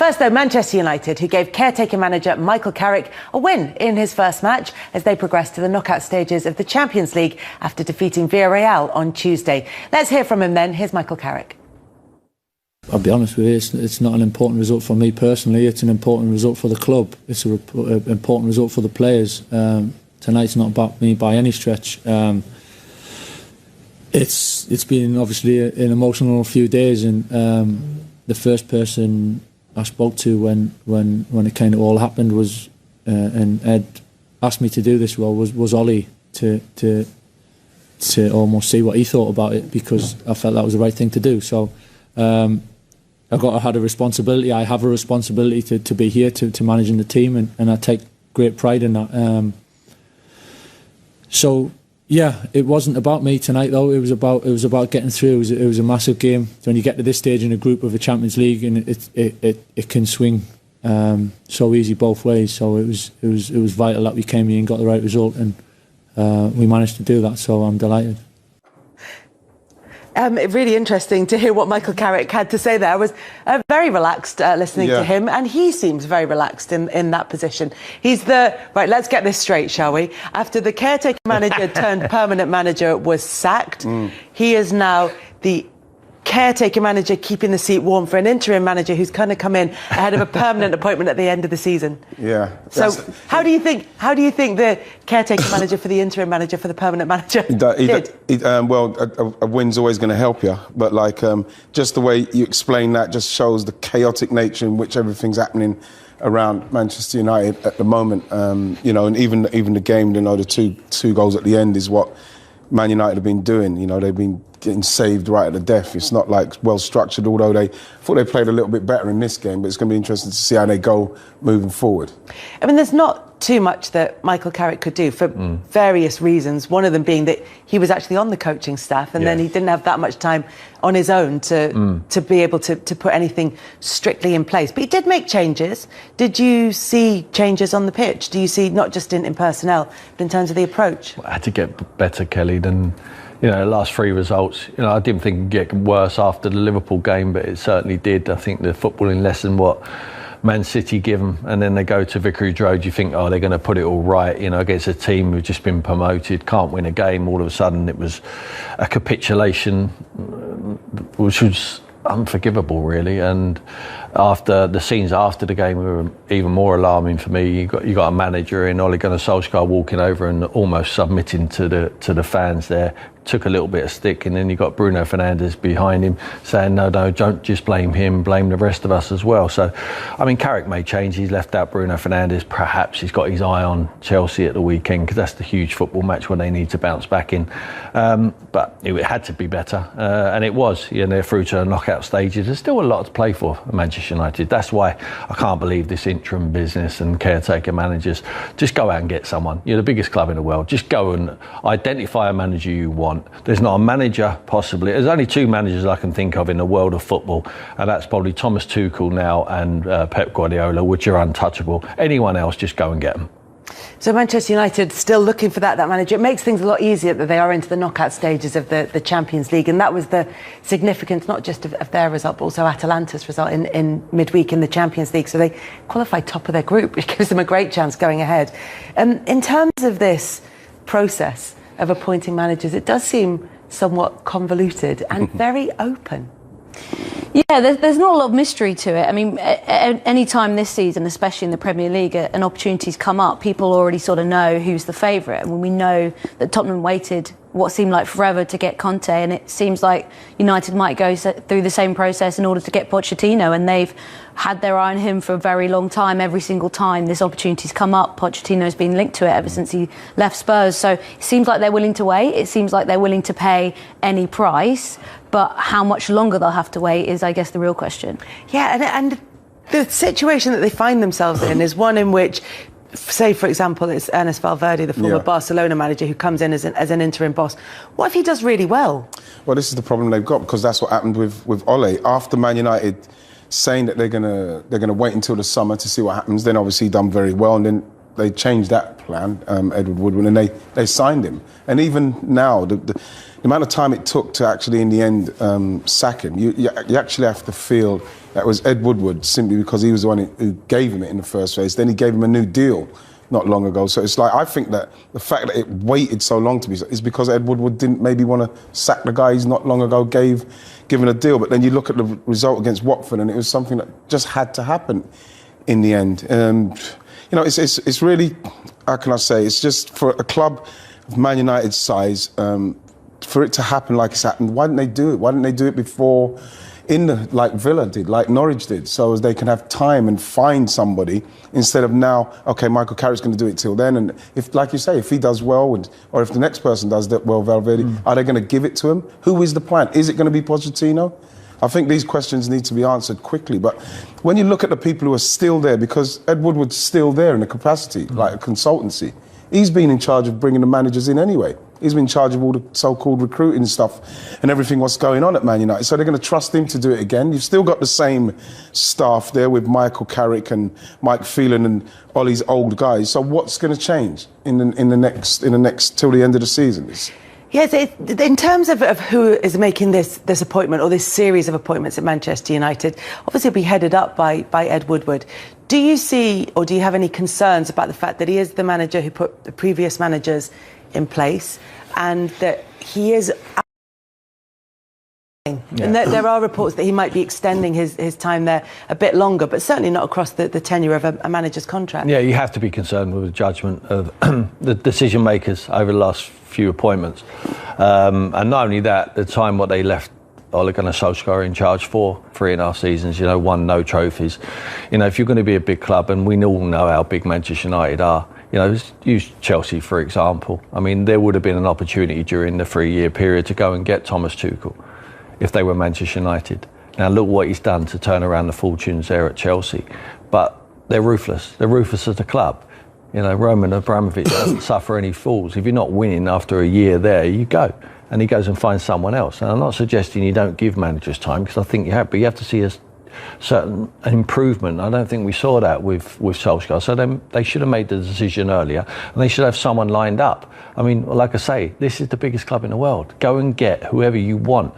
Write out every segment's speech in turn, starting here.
First, though, Manchester United, who gave caretaker manager Michael Carrick a win in his first match as they progressed to the knockout stages of the Champions League after defeating Villarreal on Tuesday. Let's hear from him then. Here's Michael Carrick. I'll be honest with you, it's not an important result for me personally. It's an important result for the club. It's an important result for the players. Tonight's not about me by any stretch. It's been obviously an emotional few days, and the first person I spoke to when it kind of all happened was, and Ed asked me to do this role, was Ollie, to almost see what he thought about it, because I felt that was the right thing to do. So I had a responsibility. I have a responsibility to be here to managing the team, and I take great pride in that. So yeah, it wasn't about me tonight though. It was about getting through. It was a massive game. So when you get to this stage in a group of a Champions League, and it can swing so easy both ways. So it was vital that we came here and got the right result, and we managed to do that. So I'm delighted. Really interesting to hear what Michael Carrick had to say there. I was very relaxed listening to him, and he seems very relaxed in that position. He's right, let's get this straight, shall we? After the caretaker manager turned permanent manager was sacked, he is now the caretaker manager keeping the seat warm for an interim manager who's going to come in ahead of a permanent appointment at the end of the season. Yeah. So how do you think the caretaker manager for the interim manager for the permanent manager did? Well, a win's always going to help you, but just the way you explain that just shows the chaotic nature in which everything's happening around Manchester United at the moment. You know, and even the game, you know, the two goals at the end is what Man United have been doing. You know, they've been getting saved right at the death. It's not well structured, although I thought they played a little bit better in this game, but it's going to be interesting to see how they go moving forward. I mean, there's not too much that Michael Carrick could do for various reasons, one of them being that he was actually on the coaching staff, and then he didn't have that much time on his own to be able to put anything strictly in place. But he did make changes. Did you see changes on the pitch? Do you see, not just in personnel, but in terms of the approach? I had to get better, Kelly, than the last three results. I didn't think it'd get worse after the Liverpool game, but it certainly did. I think the footballing lesson what Man City give them, and then they go to Vicarage Road, you think, they're going to put it all right, against a team who've just been promoted, can't win a game. All of a sudden it was a capitulation, which was unforgivable, really. And after the scenes after the game were even more alarming for me. You got a manager in Ole Gunnar Solskjaer walking over and almost submitting to the fans there. Took a little bit of stick, and then you got Bruno Fernandes behind him saying, no, don't just blame him, blame the rest of us as well. So, I mean, Carrick made change. He's left out Bruno Fernandes. Perhaps he's got his eye on Chelsea at the weekend, because that's the huge football match where they need to bounce back in. But it had to be better, and it was. They're through to the knockout stages. There's still a lot to play for Manchester United. That's why I can't believe this interim business and caretaker managers. Just go out and get someone. You're the biggest club in the world. Just go and identify a manager you want. There's not a manager, possibly. There's only two managers I can think of in the world of football, and that's probably Thomas Tuchel now and Pep Guardiola, which are untouchable. Anyone else, just go and get them. So Manchester United still looking for that manager. It makes things a lot easier that they are into the knockout stages of the Champions League, and that was the significance not just of their result, but also Atalanta's result in midweek in the Champions League. So they qualified top of their group, which gives them a great chance going ahead. In terms of this process of appointing managers, it does seem somewhat convoluted and very open. Yeah, there's not a lot of mystery to it. I mean, any time this season, especially in the Premier League, an opportunity's come up, people already sort of know who's the favourite. And we know that Tottenham waited what seemed like forever to get Conte, and it seems like United might go through the same process in order to get Pochettino, and they've had their eye on him for a very long time. Every single time this opportunity's come up, Pochettino's been linked to it ever since he left Spurs. So it seems like they're willing to wait. It seems like they're willing to pay any price, but how much longer they'll have to wait is, I guess, the real question. Yeah, and the situation that they find themselves in is one in which, say, for example, it's Ernest Valverde, the former Barcelona manager, who comes in as an interim boss. What if he does really well? Well, this is the problem they've got, because that's what happened with Ole. After Man United saying that they're gonna wait until the summer to see what happens, then obviously done very well, and then they changed that plan, Edward Woodward, and they signed him. And even now, the amount of time it took to actually, in the end, sack him, you actually have to feel that was Ed Woodward, simply because he was the one who gave him it in the first place. Then he gave him a new deal not long ago. So it's like, I think that the fact that it waited so long to be is because Ed Woodward didn't maybe want to sack the guy he's not long ago given a deal. But then you look at the result against Watford, and it was something that just had to happen in the end. You know, it's really, how can I say, it's just for a club of Man United's size, for it to happen like it's happened, why didn't they do it? Why didn't they do it before, like Villa did, like Norwich did, so as they can have time and find somebody, instead of now, okay, Michael Carrick's going to do it till then, and if, like you say, if he does well, or if the next person does that well, Valverde, are they going to give it to him? Who is the plan? Is it going to be Pochettino? I think these questions need to be answered quickly. But when you look at the people who are still there, because Ed Woodward's still there in a capacity, like a consultancy, he's been in charge of bringing the managers in anyway. He's been in charge of all the so-called recruiting stuff and everything what's going on at Man United. So they're going to trust him to do it again. You've still got the same staff there with Michael Carrick and Mike Phelan and Ollie's old guys. So what's going to change in the next till the end of the season? Yes, in terms of who is making this appointment or this series of appointments at Manchester United, obviously it'll be headed up by Ed Woodward. Do you see, or do you have any concerns about the fact that he is the manager who put the previous managers in place, and that he is... Yeah. And there are reports that he might be extending his time there a bit longer, but certainly not across the tenure of a manager's contract. Yeah, you have to be concerned with the judgment of the decision makers over the last few appointments. And not only that, the time what they left Ole Gunnar Solskjaer in charge for 3.5 seasons, won no trophies. If you're going to be a big club, and we all know how big Manchester United are, use Chelsea, for example. I mean, there would have been an opportunity during the 3-year period to go and get Thomas Tuchel if they were Manchester United. Now, look what he's done to turn around the fortunes there at Chelsea. But they're ruthless. They're ruthless as a club. Roman Abramovich doesn't suffer any fools. If you're not winning after a year there, you go. And he goes and finds someone else. And I'm not suggesting you don't give managers time, because I think you have, but you have to see a certain improvement. I don't think we saw that with Solskjaer. So they should have made the decision earlier, and they should have someone lined up. I mean, like I say, this is the biggest club in the world. Go and get whoever you want.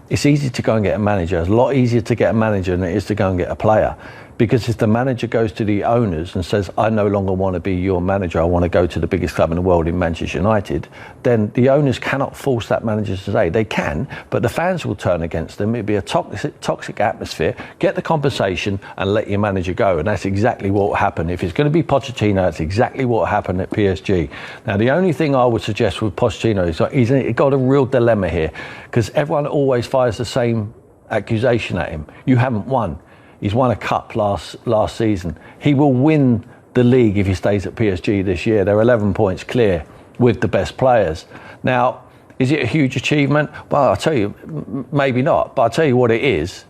It's easy to go and get a manager. It's a lot easier to get a manager than it is to go and get a player. Because if the manager goes to the owners and says, I no longer want to be your manager, I want to go to the biggest club in the world in Manchester United, then the owners cannot force that manager to stay. They can, but the fans will turn against them. It'll be a toxic atmosphere. Get the compensation and let your manager go. And that's exactly what will happen. If it's going to be Pochettino, that's exactly what happened at PSG. Now, the only thing I would suggest with Pochettino is he's got a real dilemma here, because everyone always fires the same accusation at him. You haven't won. He's won a cup last season. He will win the league if he stays at PSG this year. They're 11 points clear with the best players. Now, is it a huge achievement? Well, I'll tell you, maybe not. But I'll tell you what it is.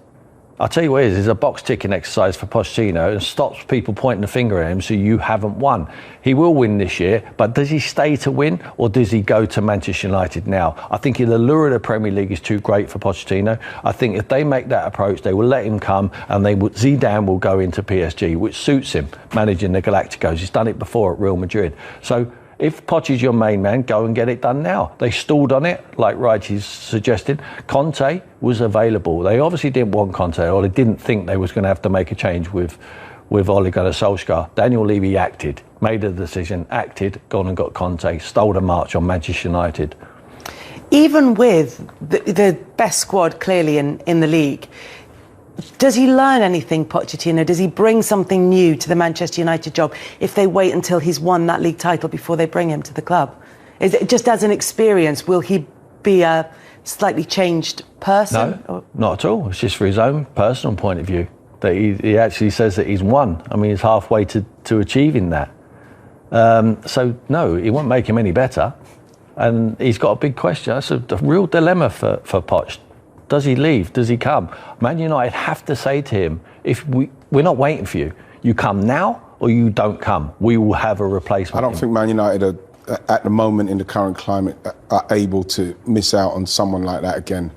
It's a box-ticking exercise for Pochettino, and stops people pointing the finger at him, so you haven't won. He will win this year, but does he stay to win, or does he go to Manchester United now? I think the lure of the Premier League is too great for Pochettino. I think if they make that approach, they will let him come, and Zidane will go into PSG, which suits him, managing the Galacticos. He's done it before at Real Madrid. So if Poch is your main man, go and get it done now. They stalled on it, like Wright is suggesting. Conte was available. They obviously didn't want Conte, or they didn't think they was going to have to make a change with Ole Gunnar Solskjaer. Daniel Levy acted, made a decision, acted, gone and got Conte, stole the march on Manchester United. Even with the best squad clearly in the league, does he learn anything, Pochettino? Does he bring something new to the Manchester United job if they wait until he's won that league title before they bring him to the club? Is it just as an experience, will he be a slightly changed person? No, not at all. It's just for his own personal point of view that he actually says that he's won. I mean, he's halfway to achieving that. So, no, it won't make him any better. And he's got a big question. That's a real dilemma for Poch. Does he leave? Does he come? Man United have to say to him, we're not waiting for you. You come now or you don't come. We will have a replacement. I don't think Man United are, at the moment in the current climate, are able to miss out on someone like that again.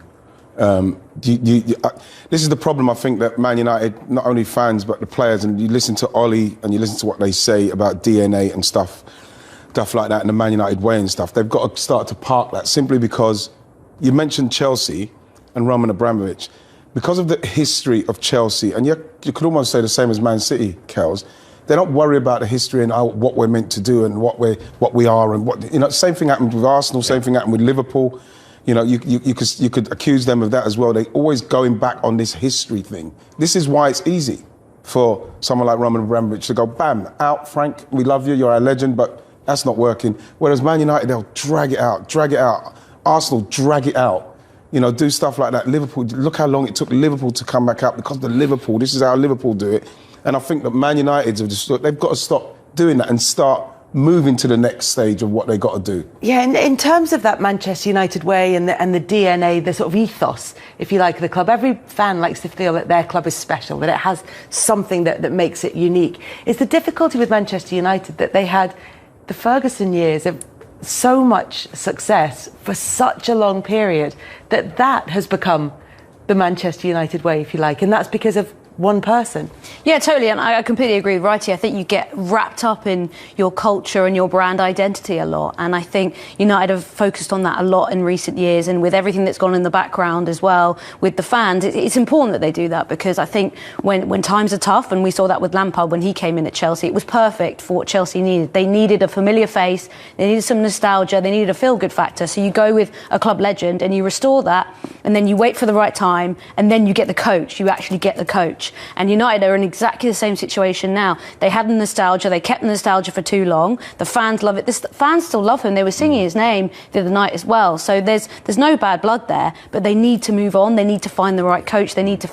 This is the problem, I think, that Man United, not only fans but the players, and you listen to Ollie and you listen to what they say about DNA and stuff like that, and the Man United way and stuff. They've got to start to park that, simply because you mentioned Chelsea and Roman Abramovich. because of the history of Chelsea, and you could almost say the same as Man City, Kels, they don't worry about the history and what we're meant to do and what we are and what, you know. Same thing happened with Arsenal. Same thing happened with Liverpool. You know, you could accuse them of that as well. They always going back on this history thing. This is why it's easy for someone like Roman Abramovich to go, bam, out, Frank, we love you, you're our legend, but that's not working. Whereas Man United, they'll drag it out. Arsenal, drag it out. You know, do stuff like that. Liverpool, look how long it took Liverpool to come back up because of Liverpool. This is how Liverpool do it. And I think that Man United, they've got to stop doing that and start moving to the next stage of what they got to do. Yeah, in terms of that Manchester United way and the DNA, the sort of ethos, if you like, of the club, every fan likes to feel that their club is special, that it has something that makes it unique. It's the difficulty with Manchester United that they had the Ferguson years of so much success for such a long period that has become the Manchester United way, if you like, and that's because of one person. Yeah, totally, and I completely agree with Wrighty. I think you get wrapped up in your culture and your brand identity a lot, and I think United have focused on that a lot in recent years, and with everything that's gone in the background as well with the fans, it's important that they do that, because I think when times are tough, and we saw that with Lampard when he came in at Chelsea, it was perfect for what Chelsea needed. They needed a familiar face, they needed some nostalgia, they needed a feel-good factor, so you go with a club legend and you restore that, and then you wait for the right time, and then you get the coach, you actually get the coach. And United are in exactly the same situation now. They had the nostalgia, they kept the nostalgia for too long. The fans love it. The fans still love him. They were singing his name the other night as well. So there's no bad blood there, but they need to move on. They need to find the right coach. They need to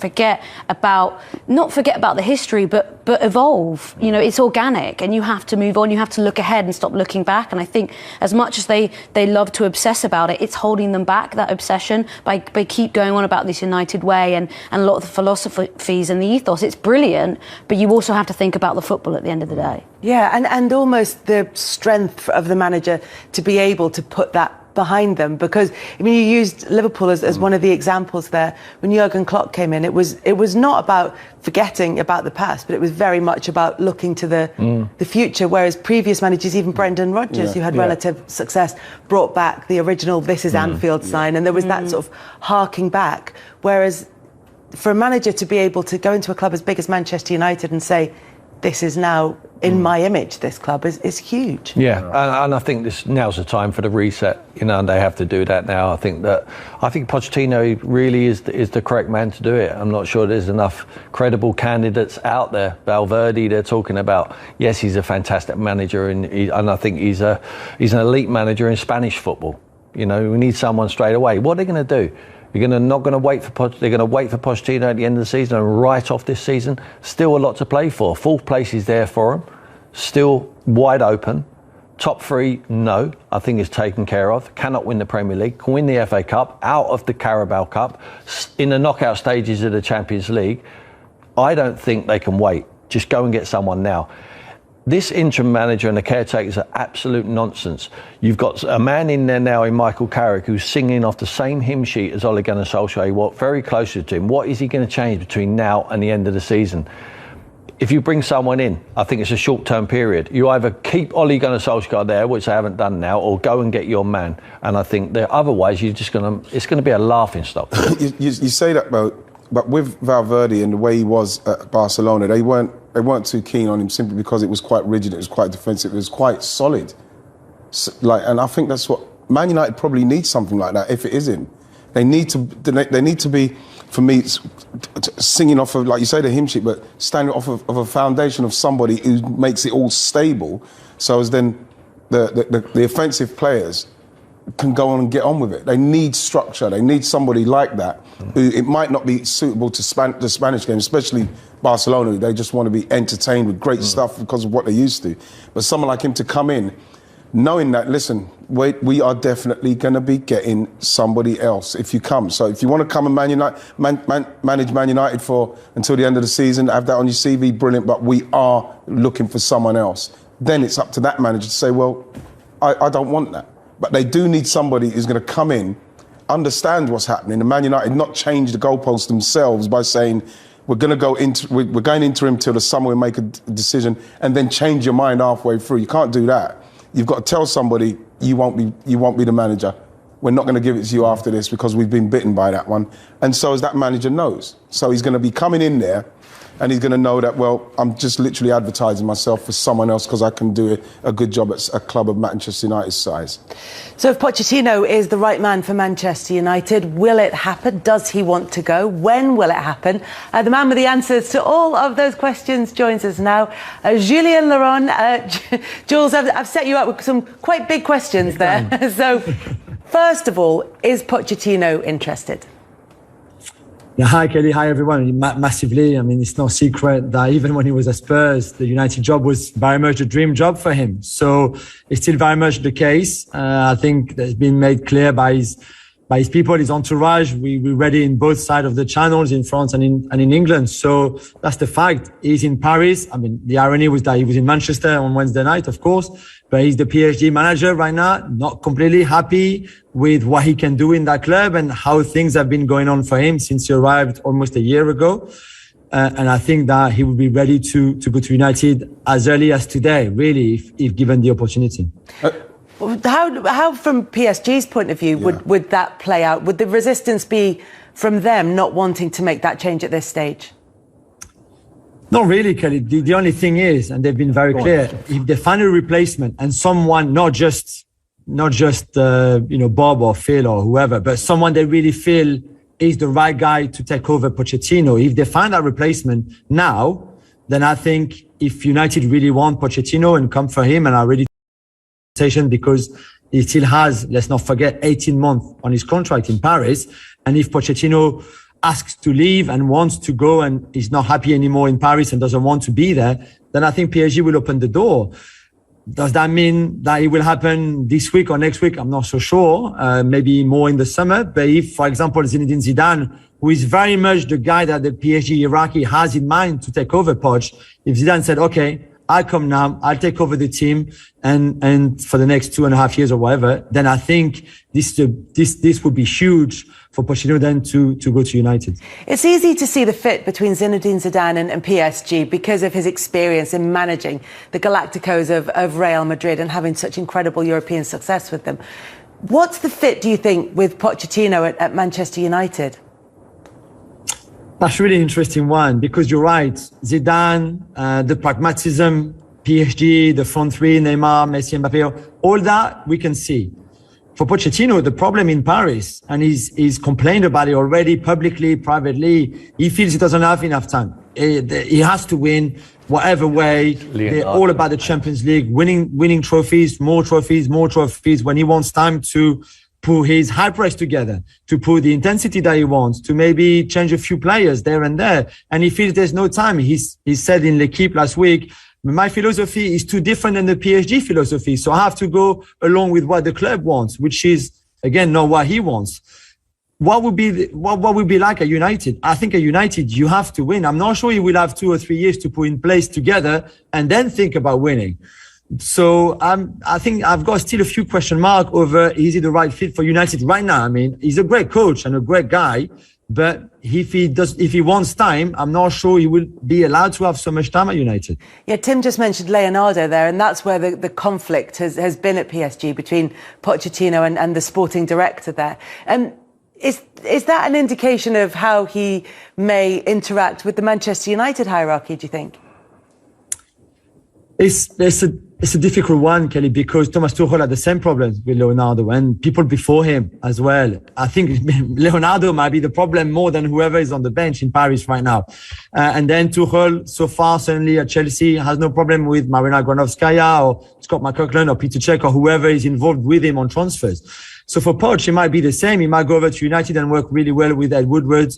not forget about the history, but evolve. You know, it's organic, and you have to move on. You have to look ahead and stop looking back. And I think as much as they love to obsess about it, it's holding them back, that obsession, by keep going on about this United way and a lot of the philosophies and the ethos. It's brilliant, but you also have to think about the football at the end of the day. Yeah, and almost the strength of the manager to be able to put that behind them, because I mean, you used Liverpool as one of the examples there. When Jurgen Klopp came in, it was not about forgetting about the past, but it was very much about looking to the future, whereas previous managers, even Brendan Rodgers, who had relative success, brought back the original "This is Anfield" sign, and there was that sort of harking back, whereas for a manager to be able to go into a club as big as Manchester United and say, this is now in my image, this club is huge. Yeah, and I think now's the time for the reset, you know, and they have to do that now. I think Pochettino really is the correct man to do it. I'm not sure there's enough credible candidates out there. Valverde, they're talking about, yes, he's a fantastic manager, and I think he's an elite manager in Spanish football. You know, we need someone straight away. What are they going to do? They're going to wait for Pochettino at the end of the season and write off this season. Still a lot to play for. Fourth place is there for them. Still wide open. Top three, no, I think is taken care of. Cannot win the Premier League. Can win the FA Cup, out of the Carabao Cup, in the knockout stages of the Champions League. I don't think they can wait. Just go and get someone now. This interim manager and the caretakers are absolute nonsense. You've got a man in there now in Michael Carrick who's singing off the same hymn sheet as Ole Gunnar Solskjaer. He walked very closely to him. What is he going to change between now and the end of the season? If you bring someone in, I think it's a short-term period. You either keep Ole Gunnar Solskjaer there, which they haven't done now, or go and get your man. And I think that otherwise it's going to be a laughing stock. you say that, but with Valverde and the way he was at Barcelona, they weren't too keen on him simply because it was quite rigid, it was quite defensive, it was quite solid. And I think that's what Man United probably needs, something like that. If it is him, they need to be, for me, singing off of, like you say, the hymn sheet, but standing off of a foundation of somebody who makes it all stable, so as then the offensive players can go on and get on with it. They need structure. They need somebody like that. Who, it might not be suitable to the Spanish game, especially Barcelona. They just want to be entertained with great stuff because of what they're used to. But someone like him to come in, knowing that, listen, we are definitely going to be getting somebody else if you come. So if you want to come and manage Man United until the end of the season, have that on your CV, brilliant, but we are looking for someone else. Then it's up to that manager to say, well, I don't want that. But they do need somebody who's going to come in, understand what's happening, and Man United not change the goalposts themselves by saying, we're going interim till the summer, we'll make a decision, and then change your mind halfway through. You can't do that. You've got to tell somebody you won't be the manager we're not going to give it to you after this because we've been bitten by that one. And so as that manager knows. So he's going to be coming in there and he's going to know that, well, I'm just literally advertising myself for someone else because I can do a good job at a club of Manchester United's size. So if Pochettino is the right man for Manchester United, will it happen? Does he want to go? When will it happen? The man with the answers to all of those questions joins us now. Julien Laurent. Jules, I've set you up with some quite big questions there. So, first of all, is Pochettino interested? Yeah, hi Kelly, hi everyone. Massively. I mean, it's no secret that even when he was at Spurs, the United job was very much a dream job for him. So it's still very much the case. I think that's been made clear by his people, his entourage. We read it in both sides of the channels, in France and in England. So that's the fact. He's in Paris. I mean, the irony was that he was in Manchester on Wednesday night, of course, but he's the PSG manager right now, not completely happy with what he can do in that club and how things have been going on for him since he arrived almost a year ago. And I think that he would be ready to go to United as early as today, really, if given the opportunity. How from PSG's point of view, would that play out? Would the resistance be from them not wanting to make that change at this stage? Not really, Kelly. The only thing is, and they've been very clear, if they find a replacement and someone, not just Bob or Phil or whoever, but someone they really feel is the right guy to take over Pochettino, if they find that replacement now, then I think if United really want Pochettino and come for him and are ready because he still has, let's not forget, 18 months on his contract in Paris. And if Pochettino asks to leave and wants to go and is not happy anymore in Paris and doesn't want to be there, then I think PSG will open the door. Does that mean that it will happen this week or next week? I'm not so sure. Maybe more in the summer. But if, for example, Zinedine Zidane, who is very much the guy that the PSG hierarchy has in mind to take over Poch, if Zidane said, okay, I'll come now, I'll take over the team and for the next 2.5 years or whatever, then I think this would be huge for Pochettino then to go to United. It's easy to see the fit between Zinedine Zidane and PSG because of his experience in managing the Galacticos of Real Madrid and having such incredible European success with them. What's the fit, do you think, with Pochettino at Manchester United? That's a really interesting one because you're right. Zidane, the pragmatism, PSG, the front three, Neymar, Messi, Mbappe, all that we can see. For Pochettino, the problem in Paris, and he's complained about it already publicly, privately, he feels he doesn't have enough time. He has to win whatever way. They're all about the Champions League, winning trophies, more trophies. When he wants time to put his high press together, to put the intensity that he wants, to maybe change a few players there and there. And he feels there's no time. He said in L'Equipe last week, my philosophy is too different than the PSG philosophy. So I have to go along with what the club wants, which is, again, not what he wants. What would be like at United? I think at United, you have to win. I'm not sure he will have 2 or 3 years to put in place together and then think about winning. So I think I've got still a few question marks over is he the right fit for United right now. I mean, he's a great coach and a great guy, but if he wants time, I'm not sure he will be allowed to have so much time at United. Yeah, Tim just mentioned Leonardo there, and that's where the conflict has been at PSG between Pochettino and the sporting director there. Is that an indication of how he may interact with the Manchester United hierarchy, do you think? It's a difficult one, Kelly, because Thomas Tuchel had the same problems with Leonardo and people before him as well. I think Leonardo might be the problem more than whoever is on the bench in Paris right now. And then Tuchel, so far, certainly at Chelsea, has no problem with Marina Granovskaya or Scott McLaughlin or Peter Cech or whoever is involved with him on transfers. So for Poch, it might be the same. He might go over to United and work really well with Ed Woodward.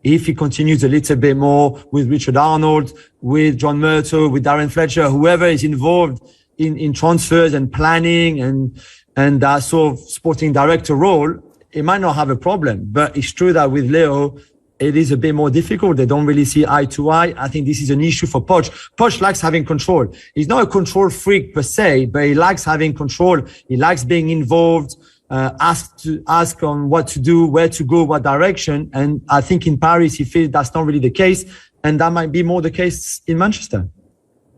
If he continues a little bit more with Richard Arnold, with John Murtaugh, with Darren Fletcher, whoever is involved in transfers and planning and that sort of sporting director role, it might not have a problem. But it's true that with Leo, it is a bit more difficult. They don't really see eye to eye. I think this is an issue for Poch. Poch likes having control. He's not a control freak per se, but he likes having control. He likes being involved. Ask on what to do, where to go, what direction. And I think in Paris, he feels that's not really the case. And that might be more the case in Manchester.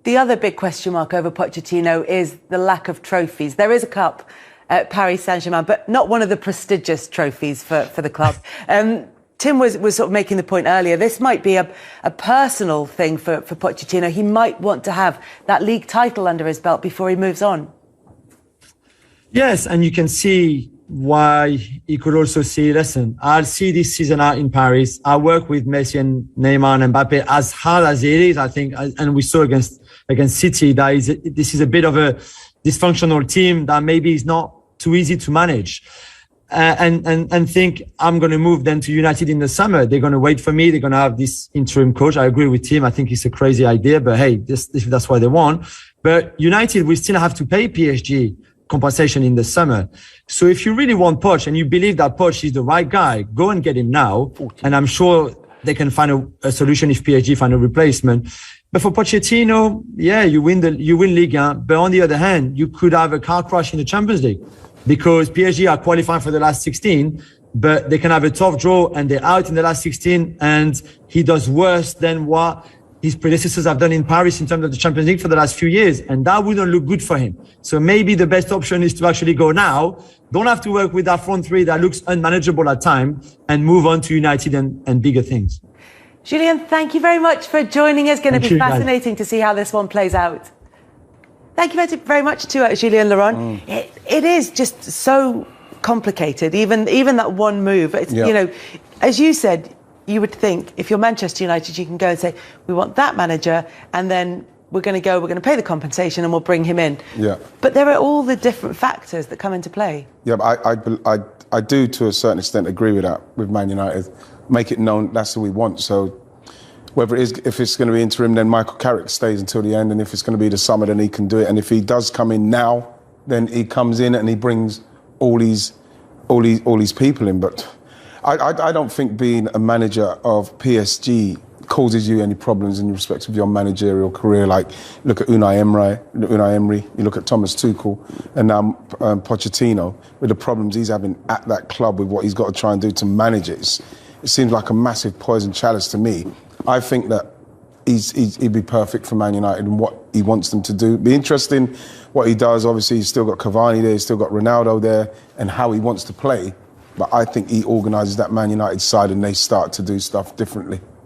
The other big question mark over Pochettino is the lack of trophies. There is a cup at Paris Saint-Germain, but not one of the prestigious trophies for the club. Tim was sort of making the point earlier, this might be a personal thing for Pochettino. He might want to have that league title under his belt before he moves on. Yes, and you can see why he could also see, listen, I'll see this season out in Paris. I work with Messi and Neymar and Mbappe as hard as it is, I think, and we saw against City that this is a bit of a dysfunctional team that maybe is not too easy to manage. And think I'm going to move then to United in the summer. They're going to wait for me. They're going to have this interim coach. I agree with Tim. I think it's a crazy idea, but hey, that's what they want. But United will still have to pay PSG compensation in the summer. So if you really want Poch and you believe that Poch is the right guy, go and get him now. And I'm sure they can find a solution if PSG find a replacement. But for Pochettino, yeah, you win Ligue 1. But on the other hand, you could have a car crash in the Champions League, because PSG are qualifying for the last 16, but they can have a tough draw and they're out in the last 16, and he does worse than what his predecessors have done in Paris in terms of the Champions League for the last few years, and that wouldn't look good for him. So maybe the best option is to actually go now, don't have to work with that front three that looks unmanageable at times, and move on to United and bigger things. Julien, thank you very much for joining us. It's going to be fascinating to see how this one plays out. Thank you very much to Julien Laurent. It is just so complicated, even that one move. It's, you know, as you said, you would think if you're Manchester United, you can go and say, we want that manager, and then we're going to pay the compensation and we'll bring him in. Yeah. But there are all the different factors that come into play. Yeah, but I do to a certain extent agree with that, with Man United. Make it known that's what we want. So whether if it's going to be interim, then Michael Carrick stays until the end, and if it's going to be the summer, then he can do it. And if he does come in now, then he comes in and he brings all these people in. But I don't think being a manager of PSG causes you any problems in respect of your managerial career. Like, look at Unai Emery, you look at Thomas Tuchel, and now Pochettino, with the problems he's having at that club with what he's got to try and do to manage it. It seems like a massive poison chalice to me. I think that he'd be perfect for Man United and what he wants them to do. Be interesting what he does. Obviously, he's still got Cavani there, he's still got Ronaldo there, and how he wants to play. But I think he organises that Man United side and they start to do stuff differently.